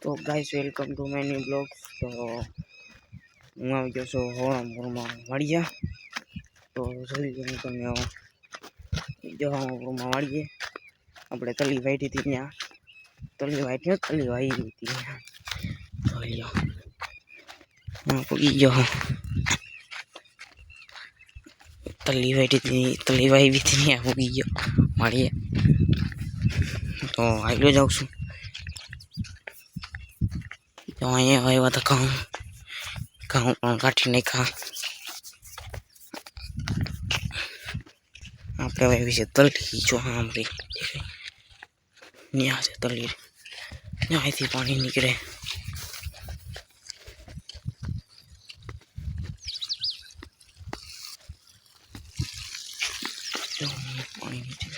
तो guys welcome to my new blog. तो હું આવી ગયો છું હોળાપુરમાં વાળીયા। તો જલ્દી હું તમને હોળાપુરમાં વાળીએ આપણે તલી વાઈટી હતી ત્યાં તલી વાઈટી તલી વાઈ હતી જોઈ લો હું પગી ગયો તલી વાઈટી હતી તલી વાઈ હતી ત્યાં પગી ગયો વાળીએ। તો આગળ જાઉં છું તો અહીંયા આવ્યા હતા ઘઉં પણ કાઢી નાખ્યા આપણે વાવી છે તલી જો આમરી ત્યાં છે તલી ત્યાંથી પાણી નીકળે પાણી નીચે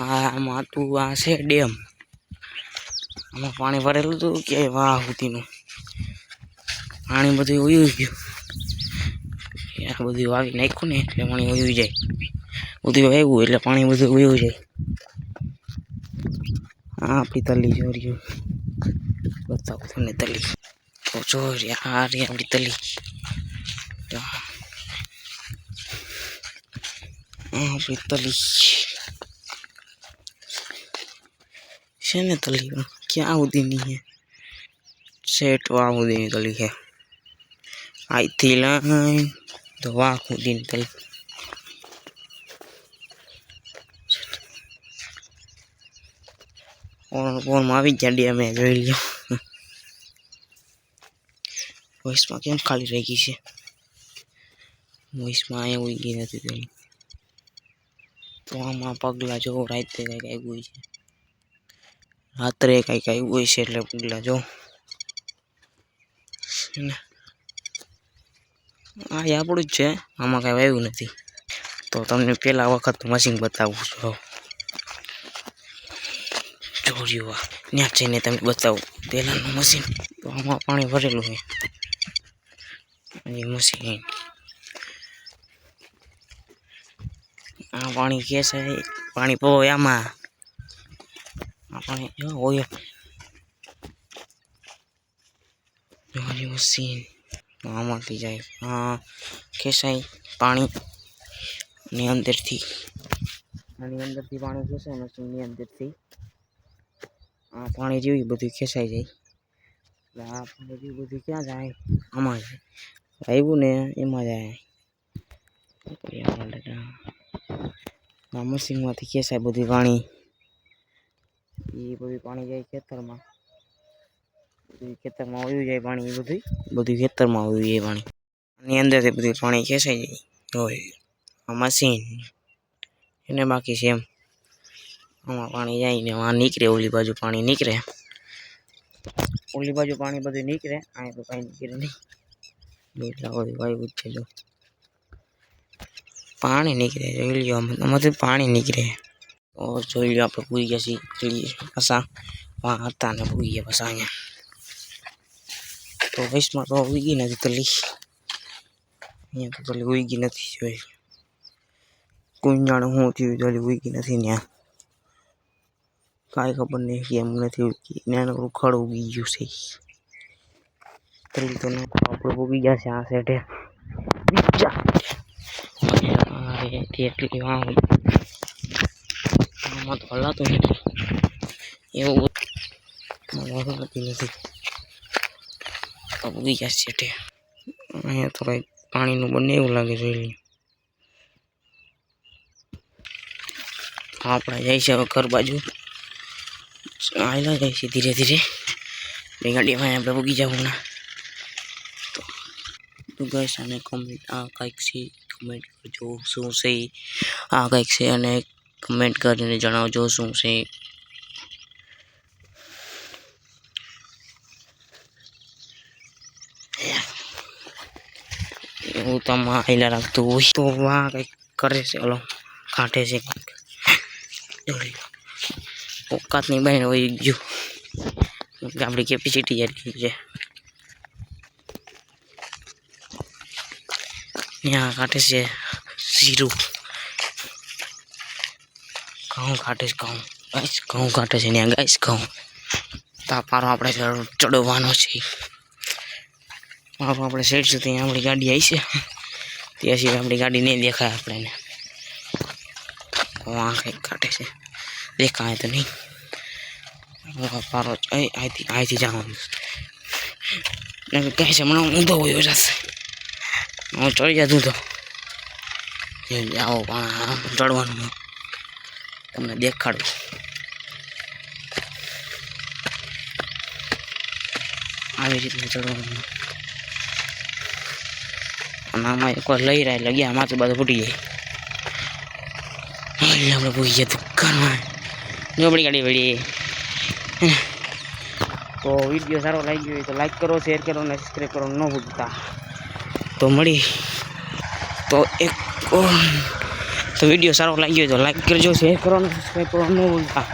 આમાં તું આ છે ડેમ આમાં પાણી ભરેલું હતું કે વાહ સુધીનું પાણી બધું ઉયું ગયું આ બધું વાવી નાખ્યું ને એટલે પાણી ઉયું જાય બધું વાવ્યું એટલે પાણી બધું ઉયું જાય। આ આપણી તલી જો રહ્યું બતાવું તમને તલી તો જો આ રહી આપણી તલી આપણી તલી છે ને તલી ક્યાં સુધીની છે સેટ વાહ સુધીની તલી છે અહીંથી લઈને તો વાહ સુધીની તલી ફોનમાં આવી ગયા ડેમ મેં જોઈ લ્યો વોઇસમાં કેમ ખાલી રહી ગઈ છે વોઇસમાં અહીંયા ઉઈ ગઈ નથી તલી તો આમાં પગલા જો રાતે કંઈક આવ્યું છે રાત્રે કંઈક આવ્યું હોય છે એટલે પગલા જો આ આપણું જ છે આમાં કાંઈ વાવ્યું નથી તો તમને પહેલા વખત મશીન બતાવું છું જોડ્યું ત્યાં જઈને તમે બતાવું પહેલાંનું મશીન તો આમાં પાણી ભરેલું છે મશીન આ પાણી કે છે પાણી પોવે આમાં આ પાણી જો હોય મશીન આમાંથી જાય હા ખેંચાય પાણી ની અંદરથી પાણી ખેંચાય મશીનની અંદરથી આ પાણી જેવું બધું ખેંચાઈ જાય એટલે આ પાણી જેવું બધું ક્યાં જાય આમાં જાય આવ્યું ને એમાં જાય આ મશીનમાંથી ખેંચાય બધું પાણી એ બધું પાણી જાય ખેતરમાં ખેતરમાં વયું જાય પાણી એ બધું ખેતરમાં વયું જાય પાણી આની અંદરથી બધું પાણી ખેંચાઈ જાય હોય આ મશીન એને બાકી છે એમ આમાં પાણી જાય ને આ નીકળે ઓલી બાજુ પાણી નીકળે ઓલી બાજુ પાણી બધું નીકળે અહીંયા તો કાંઈ નીકળે નહીં એટલા બધું વાયુ છે જો પાણી નીકળે જોઈ લ્યો આમાંથી પાણી નીકળે તો જોઈ લ્યો આપણે પૂરી ગયા છીએ પાછા વાં હતા ને પૂરી ગયા પાછા અહીંયા તો વૈશમાં તો ઉગી નથી તલી અહીંયા તો તલી ઉગી નથી જોઈ કોઈ જાણે શું થયું તલી ઉગી નથી ત્યાં કાંઈ ખબર નહીં કેમ નથી ઉગી નાનું ખડ ઉગી ગયું છે તલી તો આપણે ઉગી ગયા છે આ સેટે બીજા એટલી આમાં તો હલાતું નથી એવું હલાતું નથી ઉગી ગયા સેટે અહીંયા તો કંઈક પાણીનું બને એવું લાગે જોઈ લઈએ આપણે જાય છે હવે ઘર બાજુ આવેલા જાય છે ધીરે ધીરે બે ગાડીમાં આપણે ઉગી જવું ના તો ગાઈસ આને કમેન્ટ આ કંઈક છે કમેન્ટ કરજો શું છે આ કંઈક છે અને કમેન્ટ કરીને જણાવજો શું છે એવું તમારે આયલા રાખતું હોય તો વાહ કંઈક કરે છે ઓલો કાઢે છે ઓકાતની બહેન હોય ગયું આપણી કેપેસિટી જેટલી છે ત્યાં કાઢે છે જીરું, ઘઉં કાઢે છે, ઘઉં કાઢે છે ત્યાં ગાઈસ ઘઉં. તાપારો આપણે ચડવાનો છે. આપણે સાઈડ સુધી આપણી ગાડી આવી છે, ત્યાં સુધી આપણી ગાડી નહીં દેખાય આપણને. વાં કંઈક કાઢે છે, દેખાય તો નહીં. પારો અહીંથી જવાનું કહે છે, હમણાં ઊંધો હોય જશે. હું ચડી જતું તો આવો પણ ચડવાનું તમને દેખાડું. આવી રીતના ચડવાનું. અને આમાં એક વાર લઈ રહ્યા એટલે ગયા માથું બધું ફૂટી જાય. આપણે પૂછી ગયા દુકાનમાં જોબડી ગાડી વળી. તો વિડીયો સારો લાગી ગયો હોય તો લાઈક કરો, શેર કરો અને સબસ્ક્રાઈબ કરો ન ભૂલતા. તો મળી તો વિડીયો સારો લાગ્યો હોય તો લાઈક કરજો, શેર કરો અને સબસ્ક્રાઈબ કરો ન ભૂલતા.